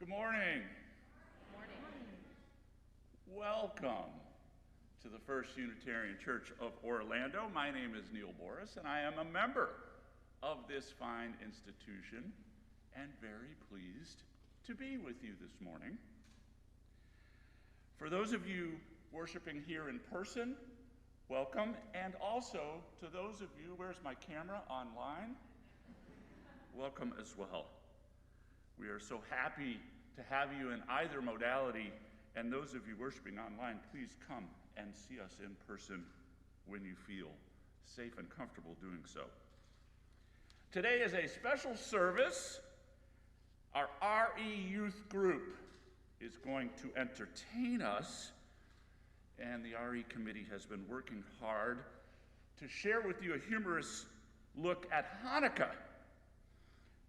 Good morning. Good morning. Welcome to the First Unitarian Church of Orlando. My name is Neil Boris, and I am a member of this fine institution and very pleased to be with you this morning. For those of you worshiping here in person, welcome, and also to those of you, where's my camera, online? Welcome as well. We are so happy to have you in either modality, and those of you worshiping online, please come and see us in person when you feel safe and comfortable doing so. Today is a special service. Our RE youth group is going to entertain us, and the RE committee has been working hard to share with you a humorous look at Hanukkah.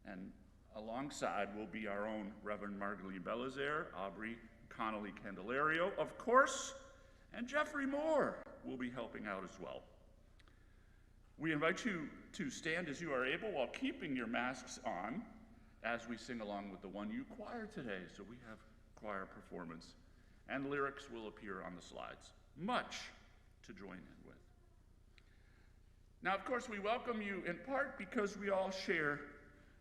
And alongside will be our own Reverend Margalie Belizaire, Aubrey, Connelly-Candelario, of course, and Jeffrey Moore will be helping out as well. We invite you to stand as you are able while keeping your masks on as we sing along with the 1U choir today. So we have choir performance, and lyrics will appear on the slides. Much to join in with. Now, of course, we welcome you in part because we all share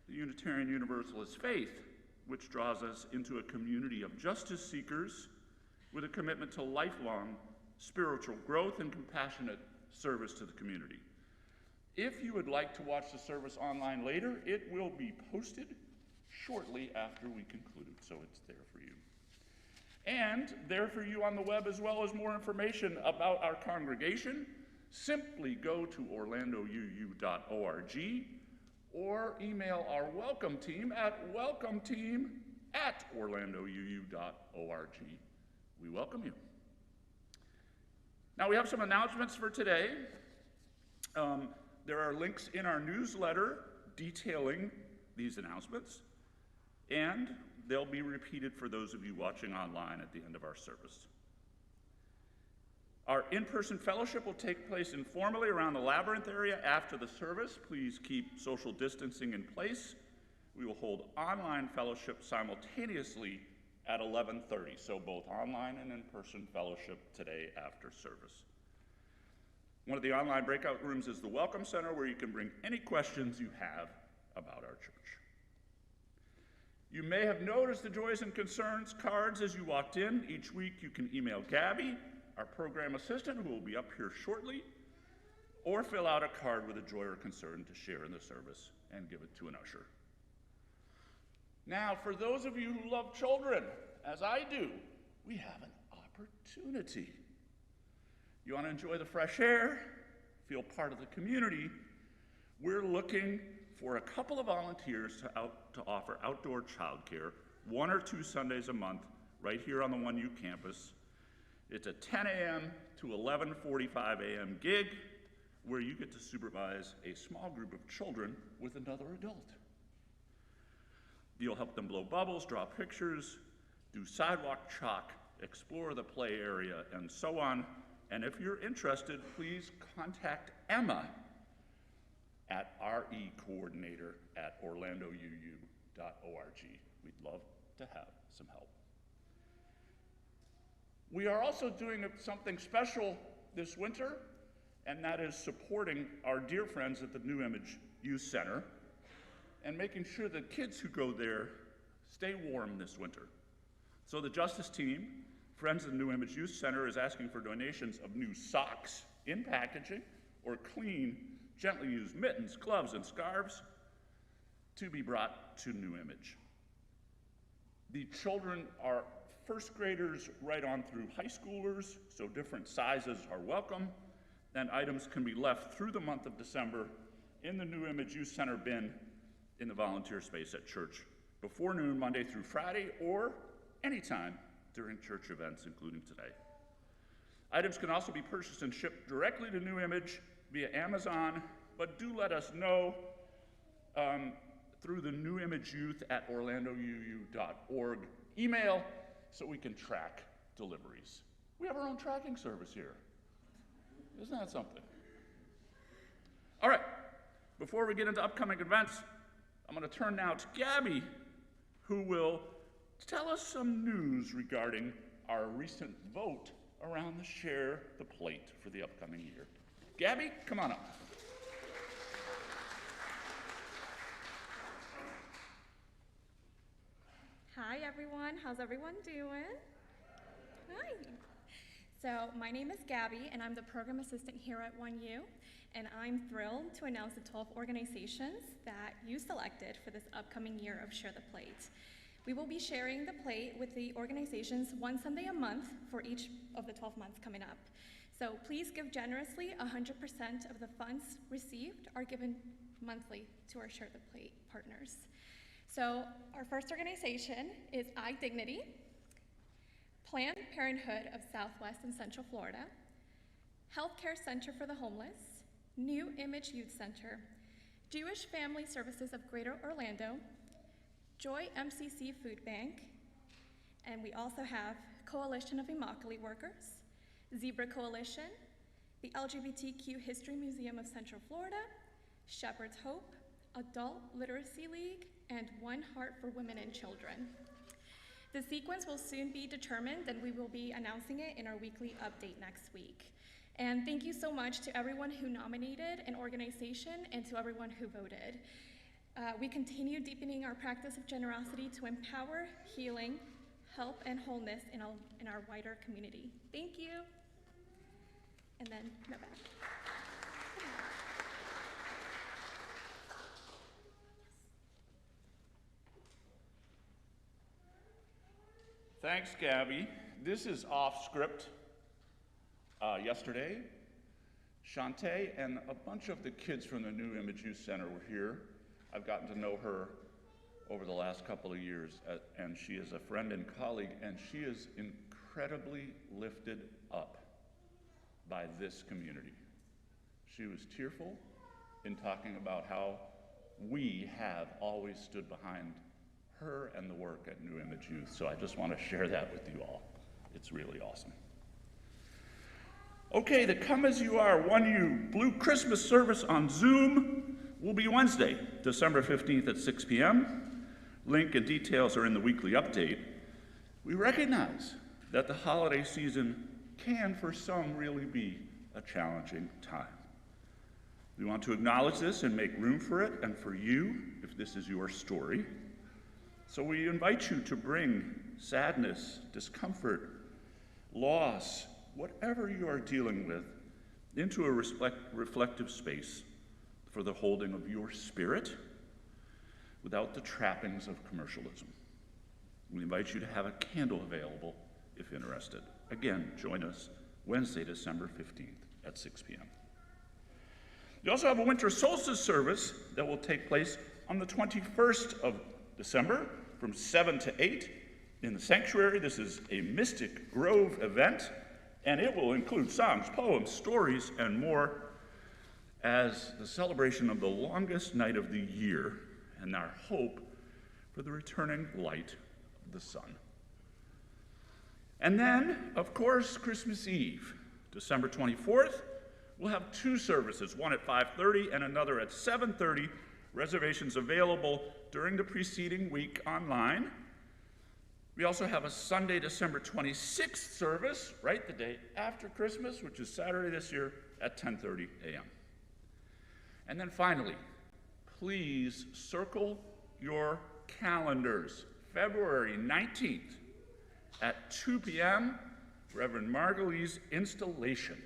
the Unitarian Universalist faith, which draws us into a community of justice seekers with a commitment to lifelong spiritual growth and compassionate service to the community. If you would like to watch the service online later, it will be posted shortly after we conclude, so it's there for you. And there for you on the web, as well as more information about our congregation, simply go to orlandouu.org or email our welcome team at welcometeam@orlandouu.org. We welcome you. Now we have some announcements for today. There are links in our newsletter detailing these announcements, and they'll be repeated for those of you watching online at the end of our service. Our in-person fellowship will take place informally around the Labyrinth area after the service. Please keep social distancing in place. We will hold online fellowship simultaneously at 11:30, so both online and in-person fellowship today after service. One of the online breakout rooms is the Welcome Center, where you can bring any questions you have about our church. You may have noticed the Joys and Concerns cards as you walked in. Each week you can email Gabby, our program assistant, who will be up here shortly, or fill out a card with a joy or concern to share in the service and give it to an usher. Now, for those of you who love children, as I do, we have an opportunity. You want to enjoy the fresh air, feel part of the community, we're looking for a couple of volunteers to offer outdoor childcare 1 or 2 Sundays a month right here on the 1U campus. It's a 10 a.m. to 11:45 a.m. gig where you get to supervise a small group of children with another adult. You'll help them blow bubbles, draw pictures, do sidewalk chalk, explore the play area, and so on. And if you're interested, please contact Emma at recoordinator@orlandouu.org. We'd love to have some help. We are also doing something special this winter, and that is supporting our dear friends at the New Image Youth Center and making sure that kids who go there stay warm this winter. So the Justice Team, Friends of the New Image Youth Center, is asking for donations of new socks in packaging or clean, gently used mittens, gloves, and scarves to be brought to New Image. The children are first graders right on through high schoolers, so different sizes are welcome, and items can be left through the month of December in the New Image Youth Center bin in the volunteer space at church before noon, Monday through Friday, or anytime during church events, including today. Items can also be purchased and shipped directly to New Image via Amazon, but do let us know through the New Image Youth at orlandouu.org email so we can track deliveries. We have our own tracking service here. Isn't that something? All right, before we get into upcoming events, I'm going to turn now to Gabby, who will tell us some news regarding our recent vote around the Share the Plate for the upcoming year. Gabby, come on up. Hi everyone, how's everyone doing? Hi. So my name is Gabby and I'm the program assistant here at 1U, and I'm thrilled to announce the 12 organizations that you selected for this upcoming year of Share the Plate. We will be sharing the plate with the organizations one Sunday a month for each of the 12 months coming up. So please give generously. 100% of the funds received are given monthly to our Share the Plate partners. So our first organization is iDignity, Planned Parenthood of Southwest and Central Florida, Healthcare Center for the Homeless, New Image Youth Center, Jewish Family Services of Greater Orlando, Joy MCC Food Bank, and we also have Coalition of Immokalee Workers, Zebra Coalition, the LGBTQ History Museum of Central Florida, Shepherd's Hope, Adult Literacy League, and One Heart for Women and Children. The sequence will soon be determined, and we will be announcing it in our weekly update next week. And thank you so much to everyone who nominated an organization and to everyone who voted. We continue deepening our practice of generosity to empower healing, help, and wholeness in our wider community. Thank you. And then, no back. Thanks, Gabby. This is off script. Yesterday, Shantae and a bunch of the kids from the New Image Youth Center were here. I've gotten to know her over the last couple of years, and she is a friend and colleague, and she is incredibly lifted up by this community. She was tearful in talking about how we have always stood behind her and the work at New Image Youth. So I just want to share that with you all. It's really awesome. Okay, the Come As You Are 1U Blue Christmas service on Zoom will be Wednesday, December 15th at 6 p.m. Link and details are in the weekly update. We recognize that the holiday season can, for some, really be a challenging time. We want to acknowledge this and make room for it and for you, if this is your story. So we invite you to bring sadness, discomfort, loss, whatever you are dealing with, into a reflective space for the holding of your spirit without the trappings of commercialism. We invite you to have a candle available if interested. Again, join us Wednesday, December 15th at 6 p.m. We also have a winter solstice service that will take place on the 21st of December from 7 to 8 in the sanctuary. This is a Mystic Grove event, and it will include songs, poems, stories, and more as the celebration of the longest night of the year and our hope for the returning light of the sun. And then, of course, Christmas Eve, December 24th, we'll have two services, one at 5:30 and another at 7:30. Reservations available during the preceding week online. We also have a Sunday, December 26th service, right the day after Christmas, which is Saturday this year at 10:30 a.m. And then finally, please circle your calendars. February 19th at 2 p.m., Reverend Margalie's installation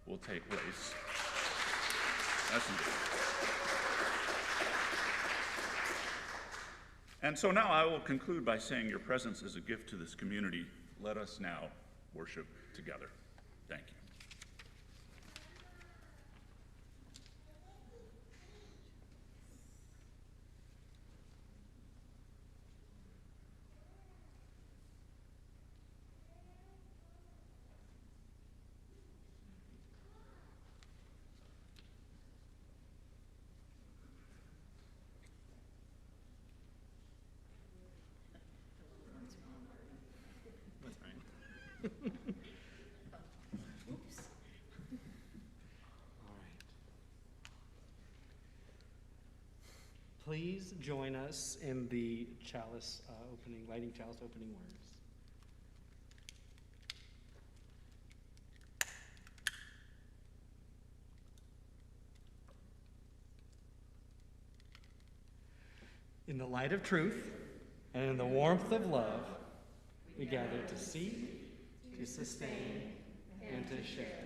will take place. And so now I will conclude by saying your presence is a gift to this community. Let us now worship together. Thank you. please join us in the chalice lighting chalice opening words. In the light of truth and in the warmth of love, we gather to seek, to sustain, and to share.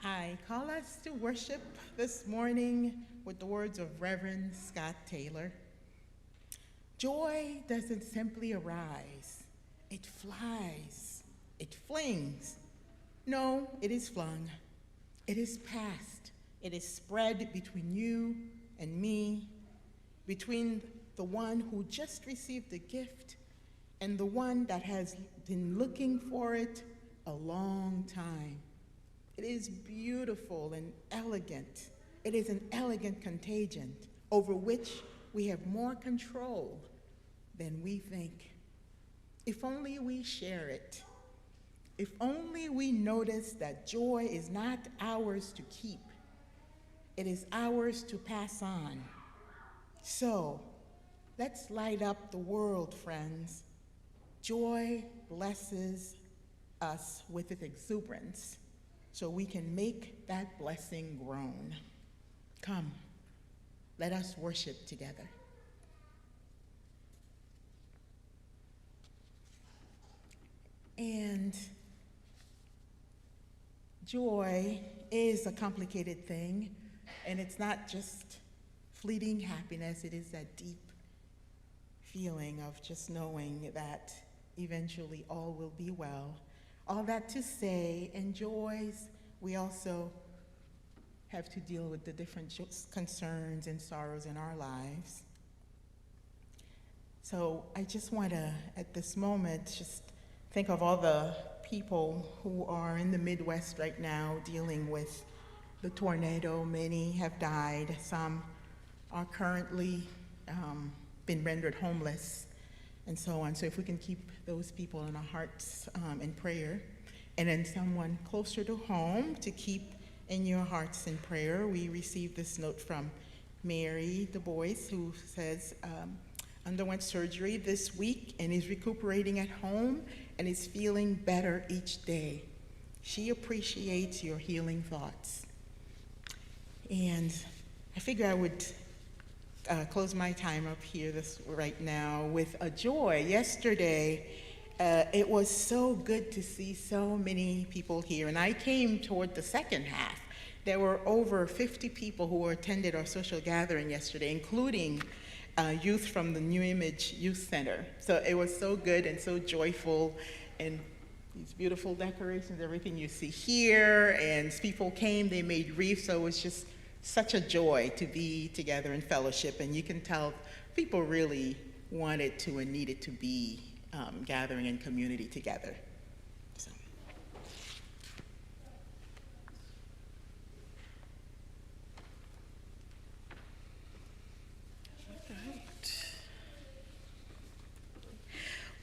I call us to worship this morning with the words of Reverend Scott Taylor. Joy doesn't simply arise, it flies, it flings. No, it is flung, it is passed, it is spread between you and me, between the one who just received the gift and the one that has been looking for it a long time. It is beautiful and elegant. It is an elegant contagion over which we have more control than we think. If only we share it. If only we notice that joy is not ours to keep. It is ours to pass on. So, let's light up the world, friends. Joy blesses us with its exuberance, so we can make that blessing grown. Come, let us worship together. And joy is a complicated thing, and it's not just fleeting happiness, it is that deep feeling of just knowing that eventually all will be well. All that to say, in joys, we also have to deal with the different concerns and sorrows in our lives. So I just want to, at this moment, just think of all the people who are in the Midwest right now dealing with the tornado. Many have died. Some are currently been rendered homeless, and so on. So if we can keep those people in our hearts in prayer, and then someone closer to home to keep in your hearts in prayer. We received this note from Mary Du Bois, who says, underwent surgery this week and is recuperating at home and is feeling better each day. She appreciates your healing thoughts. And I figure I would close my time up here right now with a joy. Yesterday, it was so good to see so many people here, and I came toward the second half. There were over 50 people who attended our social gathering yesterday, including youth from the New Image Youth Center. So it was so good and so joyful, and these beautiful decorations, everything you see here, and people came, they made wreaths, so it was just such a joy to be together in fellowship, and you can tell people really wanted to and needed to be gathering in community together. So.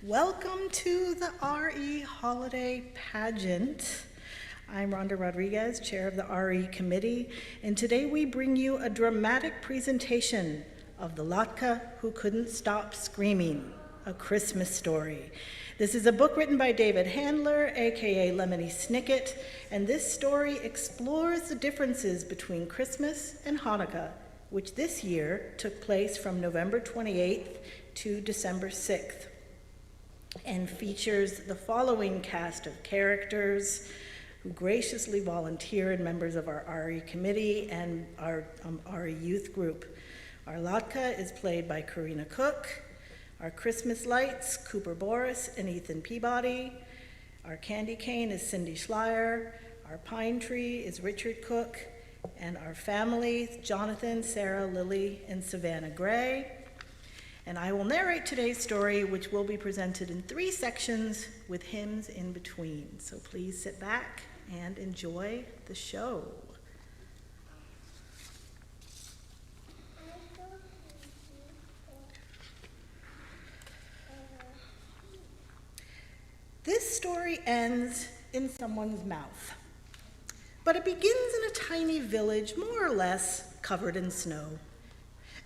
Welcome to the RE Holiday Pageant. I'm Rhonda Rodriguez, chair of the RE committee, and today we bring you a dramatic presentation of the Latke Who Couldn't Stop Screaming, a Christmas story. This is a book written by David Handler, aka Lemony Snicket, and this story explores the differences between Christmas and Hanukkah, which this year took place from November 28th to December 6th, and features the following cast of characters who graciously volunteered, members of our RE committee and our RE youth group. Our Latke is played by Karina Cook. Our Christmas lights, Cooper Boris and Ethan Peabody. Our candy cane is Cindy Schleier. Our pine tree is Richard Cook. And our family, Jonathan, Sarah, Lily, and Savannah Gray. And I will narrate today's story, which will be presented in 3 sections with hymns in between. So please sit back and enjoy the show. This story ends in someone's mouth, but it begins in a tiny village, more or less covered in snow.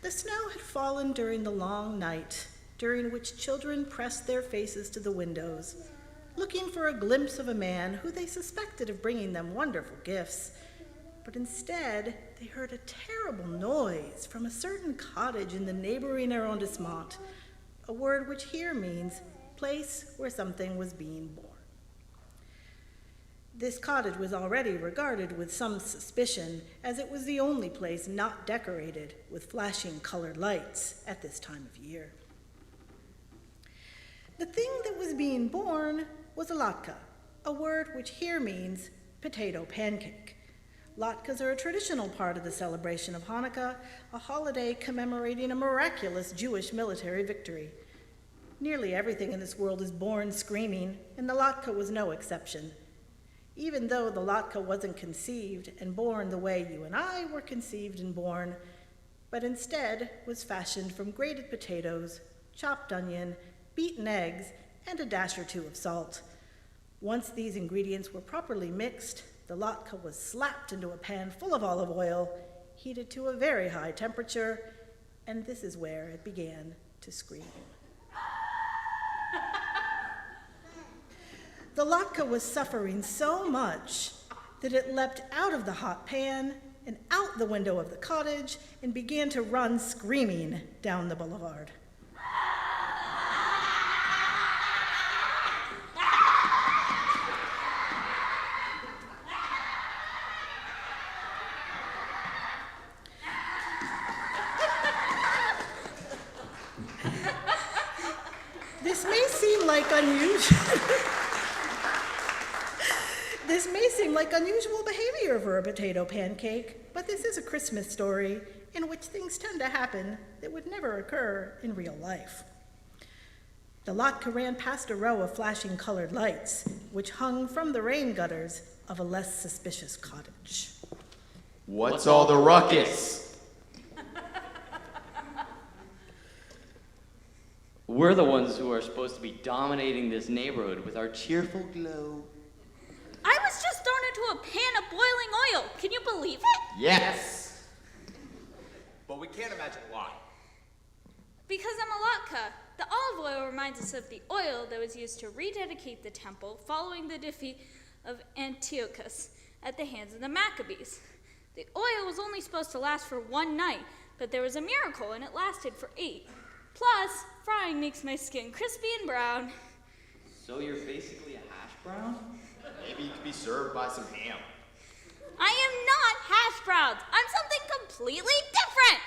The snow had fallen during the long night, during which children pressed their faces to the windows, looking for a glimpse of a man who they suspected of bringing them wonderful gifts. But instead, they heard a terrible noise from a certain cottage in the neighboring arrondissement, a word which here means place where something was being born. This cottage was already regarded with some suspicion, as it was the only place not decorated with flashing colored lights at this time of year. The thing that was being born was a latke, a word which here means potato pancake. Latkes are a traditional part of the celebration of Hanukkah, a holiday commemorating a miraculous Jewish military victory. Nearly everything in this world is born screaming, and the latke was no exception. Even though the latke wasn't conceived and born the way you and I were conceived and born, but instead was fashioned from grated potatoes, chopped onion, beaten eggs, and a dash or 2 of salt. Once these ingredients were properly mixed, the latke was slapped into a pan full of olive oil, heated to a very high temperature, and this is where it began to scream. The latke was suffering so much that it leapt out of the hot pan and out the window of the cottage and began to run screaming down the boulevard. This may seem like unusual behavior for a potato pancake, but this is a Christmas story in which things tend to happen that would never occur in real life. The latke ran past a row of flashing colored lights, which hung from the rain gutters of a less suspicious cottage. What's all the ruckus? We're the ones who are supposed to be dominating this neighborhood with our cheerful glow. I was just thrown into a pan of boiling oil. Can you believe it? Yes. But we can't imagine why. Because I'm a latke. The olive oil reminds us of the oil that was used to rededicate the temple following the defeat of Antiochus at the hands of the Maccabees. The oil was only supposed to last for 1 night, but there was a miracle and it lasted for 8. Plus, frying makes my skin crispy and brown. So you're basically a hash brown? Maybe you could be served by some ham. I am not hash browns. I'm something completely different.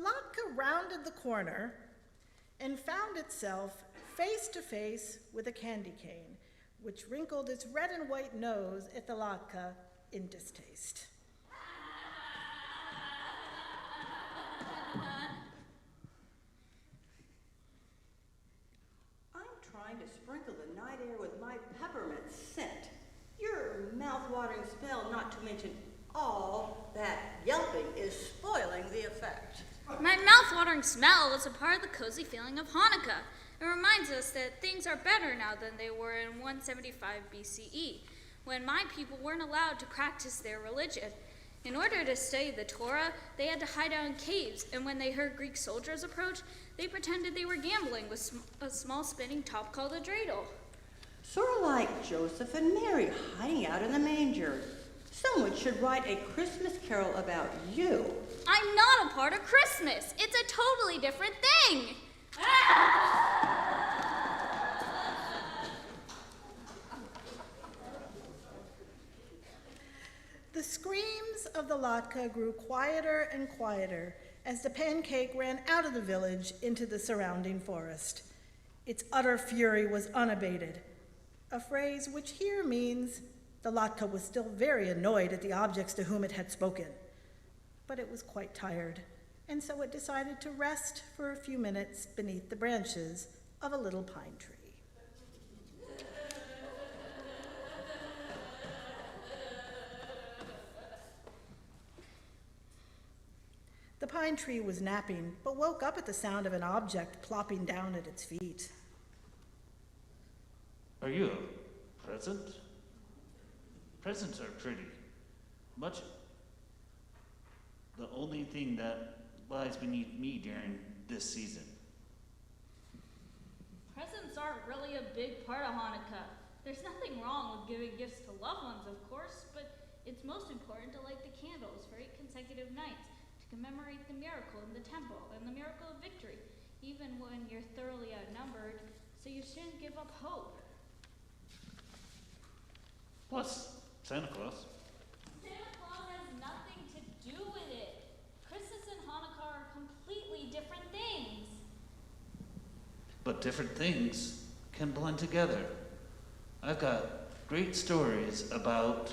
Latke rounded the corner and found itself face to face with a candy cane, which wrinkled its red and white nose at the Latke in distaste. I'm trying to sprinkle the night air with my peppermint scent. Your mouth-watering smell, not to mention all that yelping, is spoiling the effect. My mouth-watering smell is a part of the cozy feeling of Hanukkah. It reminds us that things are better now than they were in 175 BCE, when my people weren't allowed to practice their religion. In order to study the Torah, they had to hide out in caves, and when they heard Greek soldiers approach, they pretended they were gambling with a small spinning top called a dreidel. Sort of like Joseph and Mary hiding out in the manger. Someone should write a Christmas carol about you. I'm not a part of Christmas. It's a totally different thing. The screams of the Latke grew quieter and quieter as the pancake ran out of the village into the surrounding forest. Its utter fury was unabated, a phrase which here means the Latke was still very annoyed at the objects to whom it had spoken. But it was quite tired, and so it decided to rest for a few minutes beneath the branches of a little pine tree. The pine tree was napping, but woke up at the sound of an object plopping down at its feet. Are you a present? Presents are pretty. Much the only thing that lies beneath me during this season. Presents aren't really a big part of Hanukkah. There's nothing wrong with giving gifts to loved ones, of course, but it's most important to light the candles for 8 consecutive nights to commemorate the miracle in the temple and the miracle of victory, even when you're thoroughly outnumbered, so you shouldn't give up hope. Plus, Santa Claus. Santa Claus has nothing to do with it. Christmas and Hanukkah are completely different things. But different things can blend together. I've got great stories about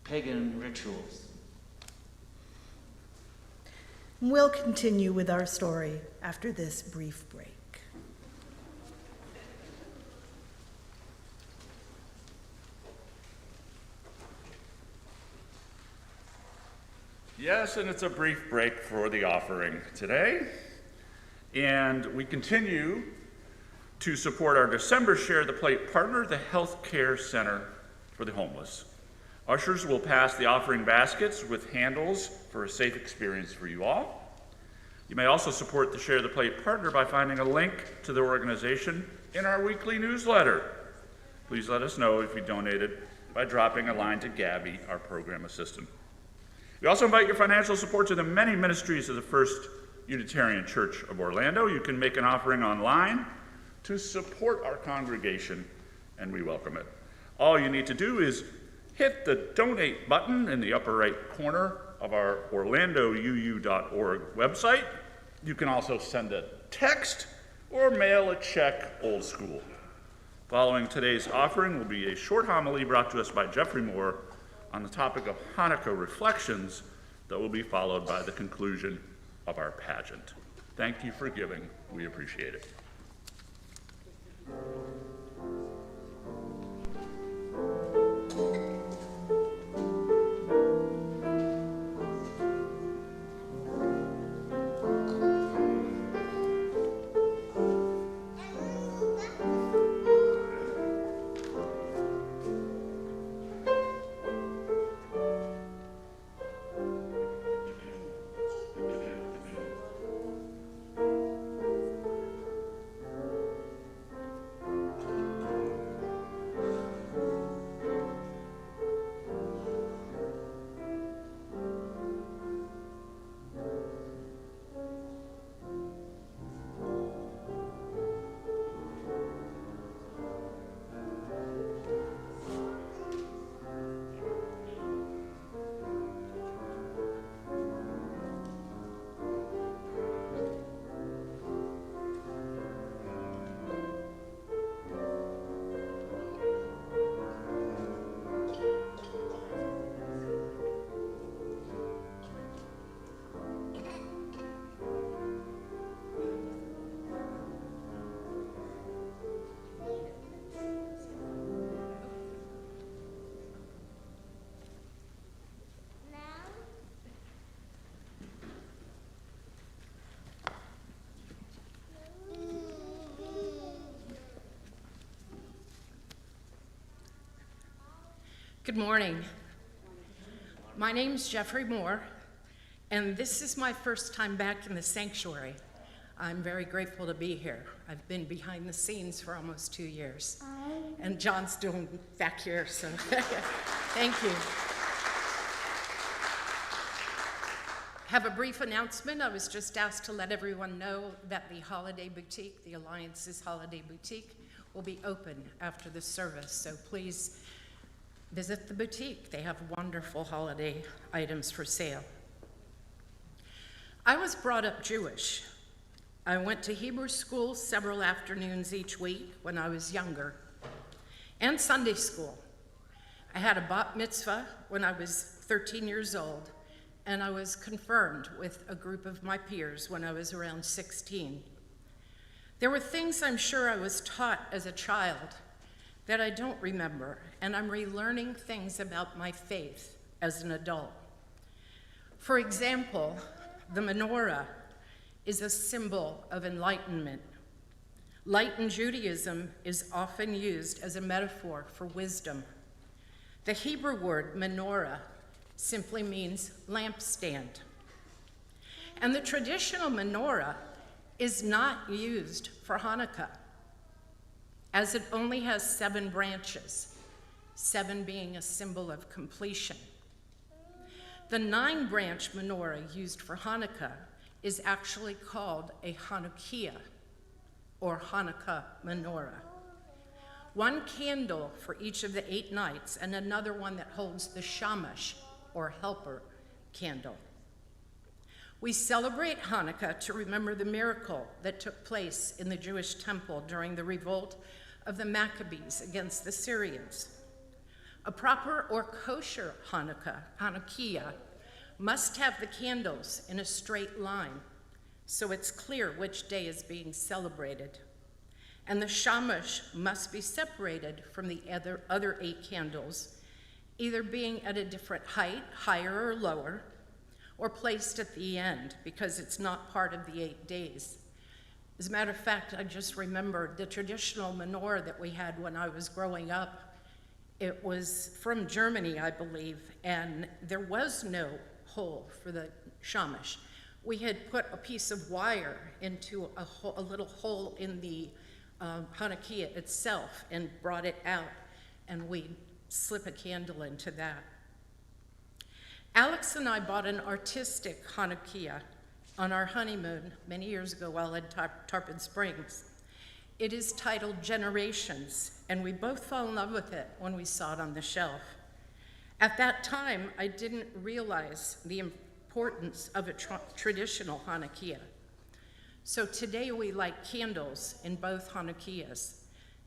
pagan rituals. We'll continue with our story after this brief break. Yes, and it's a brief break for the offering today. And we continue to support our December Share the Plate partner, the Health Care Center for the Homeless. Ushers will pass the offering baskets with handles for a safe experience for you all. You may also support the Share the Plate partner by finding a link to their organization in our weekly newsletter. Please let us know if you donated by dropping a line to Gabby, our program assistant. We also invite your financial support to the many ministries of the First Unitarian Church of Orlando. You can make an offering online to support our congregation, and we welcome it. All you need to do is hit the donate button in the upper right corner of our orlandouu.org website. You can also send a text or mail a check old school. Following today's offering will be a short homily brought to us by Jeffrey Moore on the topic of Hanukkah reflections that will be followed by the conclusion of our pageant. Thank you for giving. We appreciate it. Good morning. My name's Jeffrey Moore, and this is my first time back in the sanctuary. I'm very grateful to be here. I've been behind the scenes for almost 2 years, and John's doing back here, so thank you. Have a brief announcement. I was just asked to let everyone know that the Holiday Boutique, the Alliance's Holiday Boutique, will be open after the service, so please visit the boutique. They have wonderful holiday items for sale. I was brought up Jewish. I went to Hebrew school several afternoons each week when I was younger, and Sunday school. I had a bat mitzvah when I was 13 years old, and I was confirmed with a group of my peers when I was around 16. There were things I'm sure I was taught as a child that I don't remember, and I'm relearning things about my faith as an adult. For example, the menorah is a symbol of enlightenment. Light in Judaism is often used as a metaphor for wisdom. The Hebrew word menorah simply means lampstand. And the traditional menorah is not used for Hanukkah, as it only has 7 branches, 7 being a symbol of completion. The 9-branch menorah used for Hanukkah is actually called a Hanukkah, or Hanukkah menorah. 1 candle for each of the 8 nights, and another one that holds the shamash, or helper candle. We celebrate Hanukkah to remember the miracle that took place in the Jewish temple during the revolt of the Maccabees against the Syrians. A proper or kosher Hanukkah, must have the candles in a straight line, so it's clear which day is being celebrated. And the shamash must be separated from the other 8 candles, either being at a different height, higher or lower, or placed at the end because it's not part of the 8 days. As a matter of fact, I just remembered the traditional menorah that we had when I was growing up. It was from Germany, I believe, and there was no hole for the shamash. We had put a piece of wire into a little hole in the Hanukkah itself and brought it out, and we'd slip a candle into that. Alex and I bought an artistic Hanukkah on our honeymoon many years ago while in Tarpon Springs. It is titled Generations, and we both fell in love with it when we saw it on the shelf. At that time, I didn't realize the importance of a traditional Hanukkah. So today we light candles in both Hanukkahs,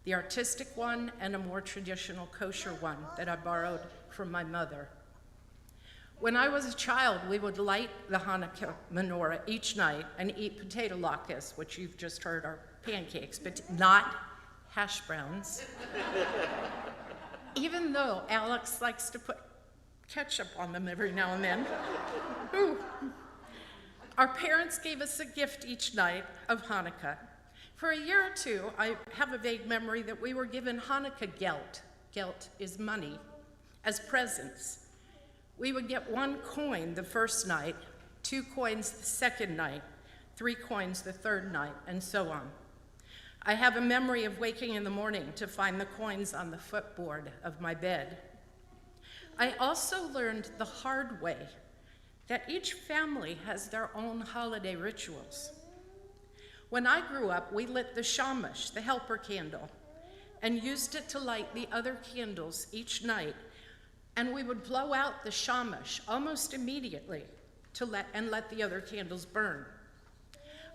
the artistic one and a more traditional kosher one that I borrowed from my mother. When I was a child, we would light the Hanukkah menorah each night and eat potato latkes, which you've just heard are pancakes, but not hash browns. Even though Alex likes to put ketchup on them every now and then. Ooh. Our parents gave us a gift each night of Hanukkah. For a year or 2, I have a vague memory that we were given Hanukkah gelt. Gelt is money, as presents. We would get 1 coin the first night, 2 coins the second night, 3 coins the third night, and so on. I have a memory of waking in the morning to find the coins on the footboard of my bed. I also learned the hard way that each family has their own holiday rituals. When I grew up, we lit the shamash, the helper candle, and used it to light the other candles each night, and we would blow out the shamash almost immediately to let the other candles burn.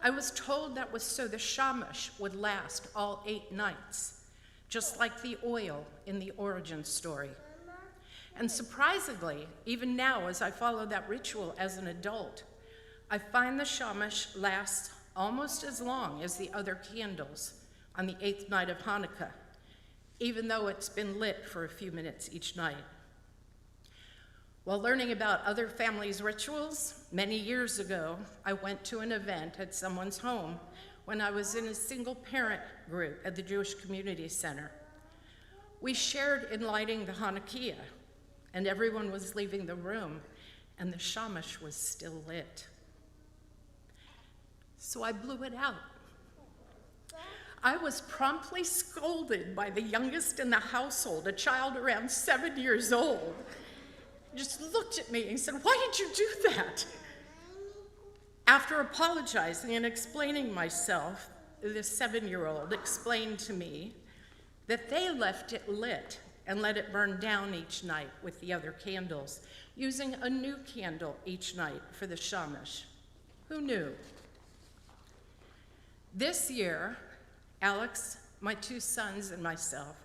I was told that was so the shamash would last all 8 nights, just like the oil in the origin story. And surprisingly, even now as I follow that ritual as an adult, I find the shamash lasts almost as long as the other candles on the 8th night of Hanukkah, even though it's been lit for a few minutes each night. While learning about other families' rituals, many years ago, I went to an event at someone's home when I was in a single parent group at the Jewish Community Center. We shared in lighting the Hanukkah, and everyone was leaving the room, and the shamash was still lit. So I blew it out. I was promptly scolded by the youngest in the household, a child around 7 years old. Just looked at me and said, "Why did you do that?" After apologizing and explaining myself, the 7-year-old explained to me that they left it lit and let it burn down each night with the other candles, using a new candle each night for the shamash. Who knew? This year, Alex, my 2 sons, and myself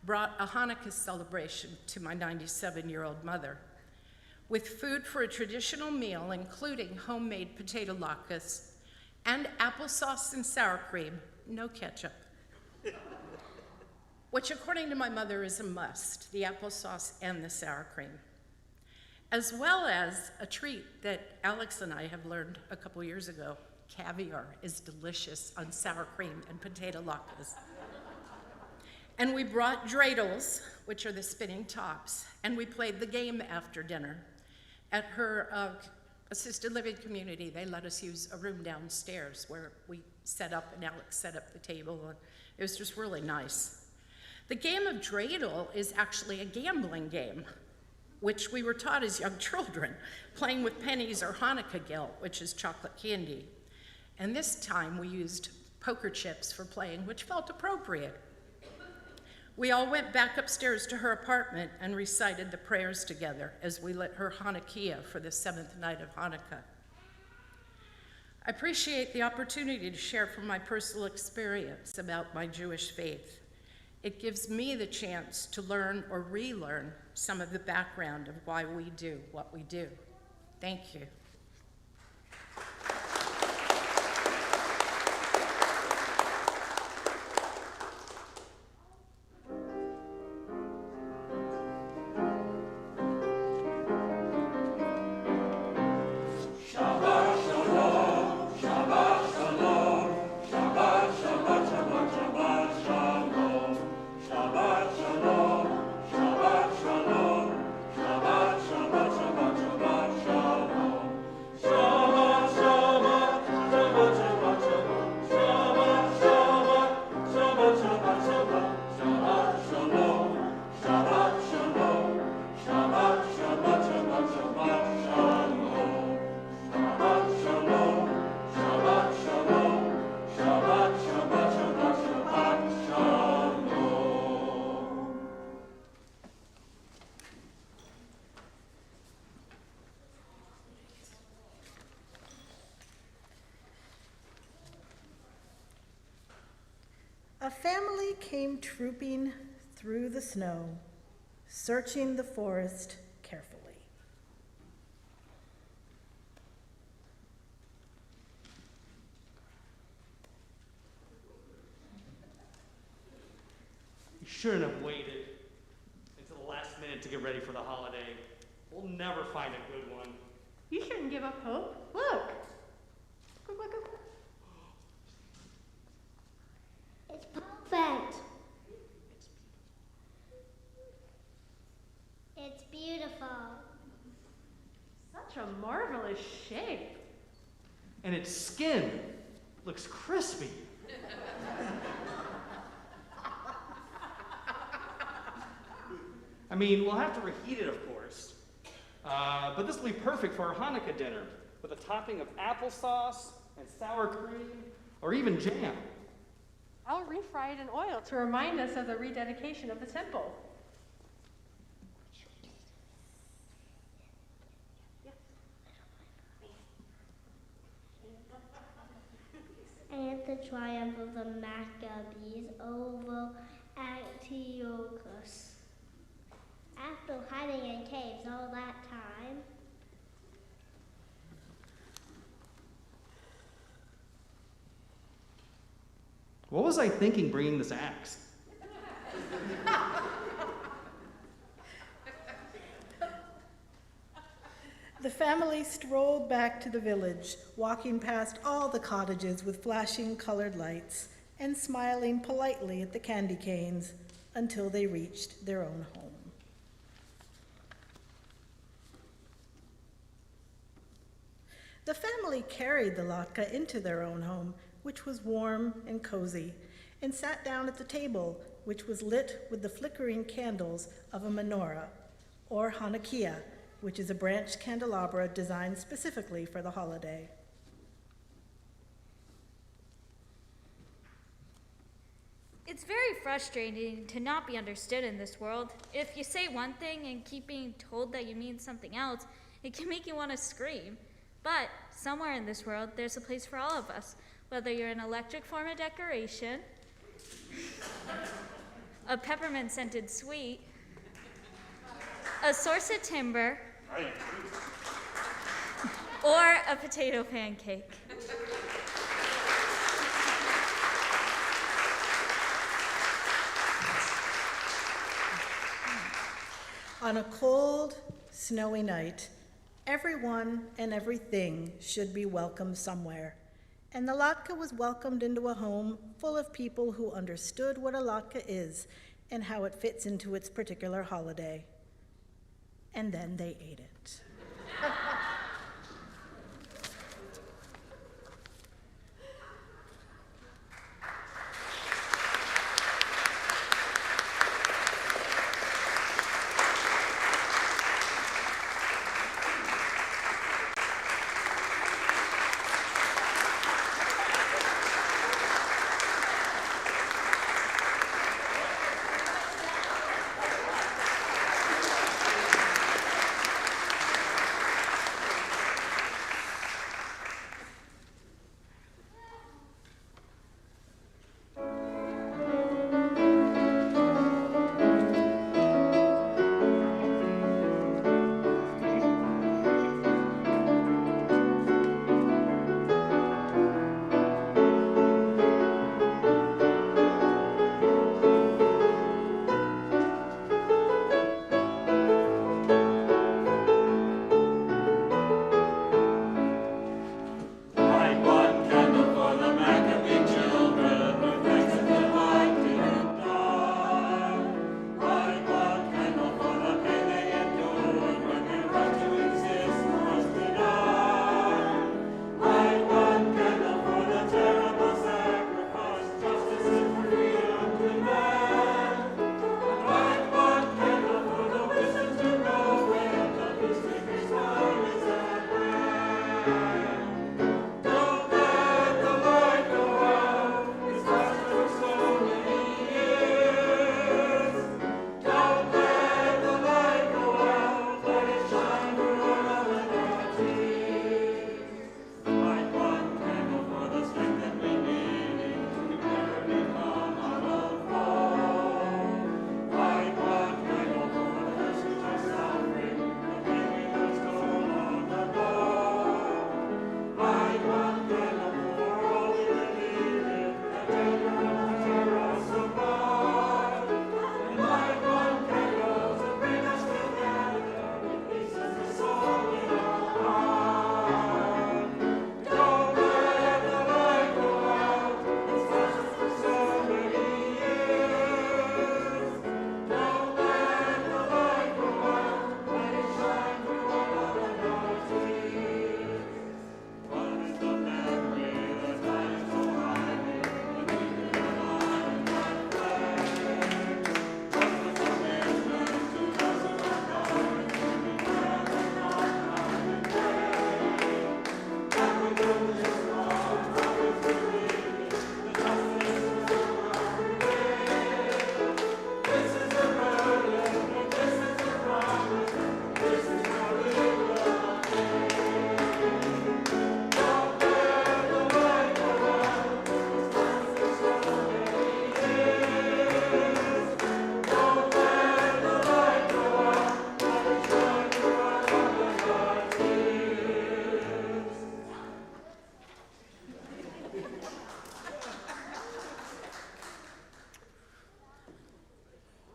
brought a Hanukkah celebration to my 97-year-old mother, with food for a traditional meal, including homemade potato latkes and applesauce and sour cream, no ketchup, which according to my mother is a must, the applesauce and the sour cream, as well as a treat that Alex and I have learned a couple years ago. Caviar is delicious on sour cream and potato latkes. And we brought dreidels, which are the spinning tops, and we played the game after dinner. At her assisted living community, they let us use a room downstairs where we set up, and Alex set up the table, and it was just really nice. The game of dreidel is actually a gambling game, which we were taught as young children, playing with pennies or Hanukkah gelt, which is chocolate candy. And this time we used poker chips for playing, which felt appropriate. We all went back upstairs to her apartment and recited the prayers together as we lit her Hanukkah for the 7th night of Hanukkah. I appreciate the opportunity to share from my personal experience about my Jewish faith. It gives me the chance to learn or relearn some of the background of why we do what we do. Thank you. A family came trooping through the snow, searching the forest carefully. You shouldn't have waited until the last minute to get ready for the holiday. We'll never find a good one. You shouldn't give up hope. Look. Look, look, look. It's perfect. It's beautiful. Such a marvelous shape. And its skin looks crispy. I mean, we'll have to reheat it, of course. But this will be perfect for our Hanukkah dinner, with a topping of applesauce and sour cream, or even jam. I'll refry it in oil to remind us of the rededication of the temple. And the triumph of the Maccabees over Antiochus. After hiding in caves all that time, What was I thinking bringing this axe? The family strolled back to the village, walking past all the cottages with flashing colored lights and smiling politely at the candy canes until they reached their own home. The family carried the latke into their own home, which was warm and cozy, and sat down at the table, which was lit with the flickering candles of a menorah, or Hanukkah, which is a branched candelabra designed specifically for the holiday. It's very frustrating to not be understood in this world. If you say one thing and keep being told that you mean something else, it can make you want to scream. But somewhere in this world, there's a place for all of us, whether you're an electric form of decoration, a peppermint-scented sweet, a source of timber, or a potato pancake. On a cold, snowy night, everyone and everything should be welcome somewhere. And the latke was welcomed into a home full of people who understood what a latke is and how it fits into its particular holiday. And then they ate it.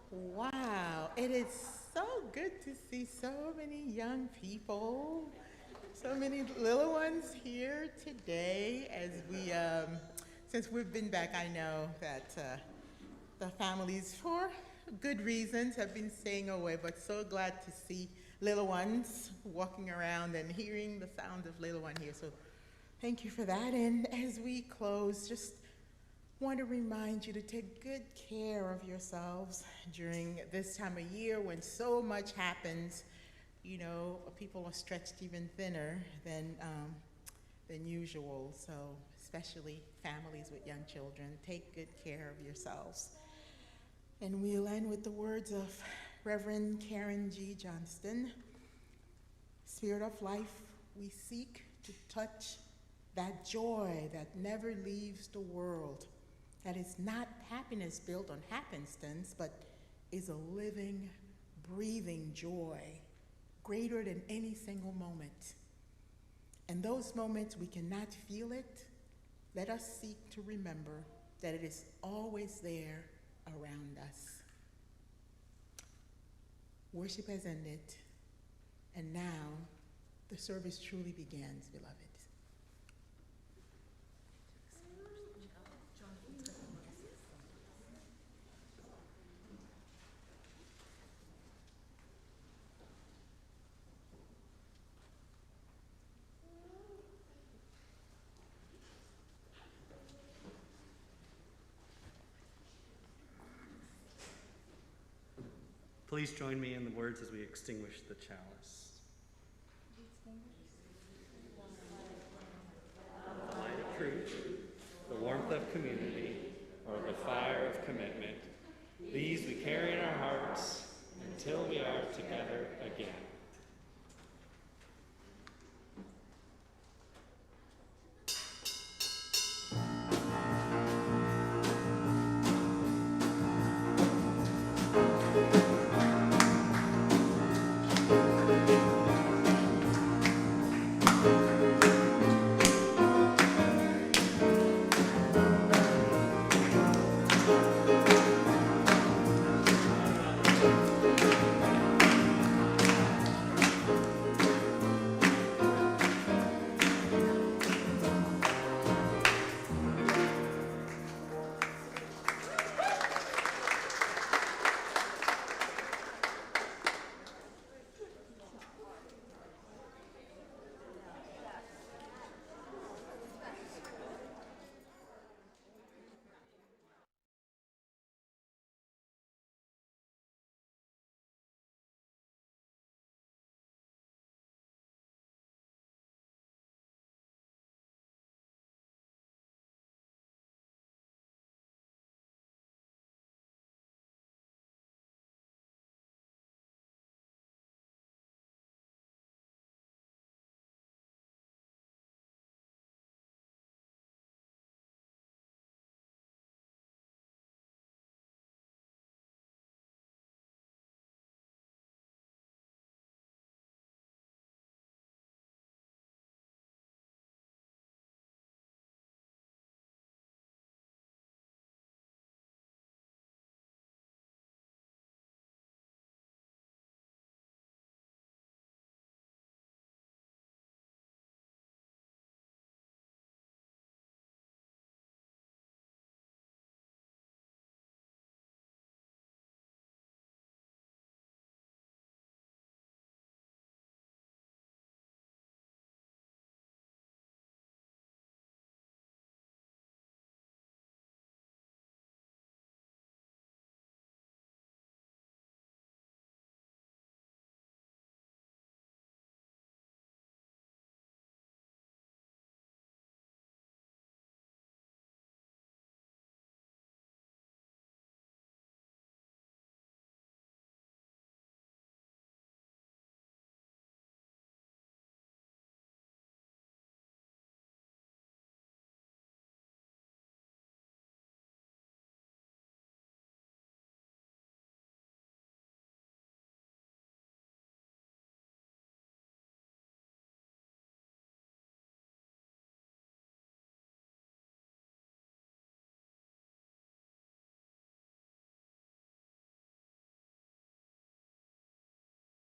Wow, it is so good to see so many young people, so many little ones here today as we, since we've been back, I know that the families for good reasons have been staying away, but so glad to see little ones walking around and hearing the sound of little one here. So thank you for that. And as we close, just want to remind you to take good care of yourselves during this time of year when so much happens. You know, people are stretched even thinner than usual. So especially families with young children, take good care of yourselves. And we'll end with the words of Reverend Karen G. Johnston. Spirit of life, we seek to touch that joy that never leaves the world, that is not happiness built on happenstance, but is a living, breathing joy, greater than any single moment. And those moments we cannot feel it, let us seek to remember that it is always there around us. Worship has ended, and now the service truly begins, beloved. Please join me in the words as we extinguish the chalice. The light of truth, the warmth of community, or the fire of commitment, these we carry in our hearts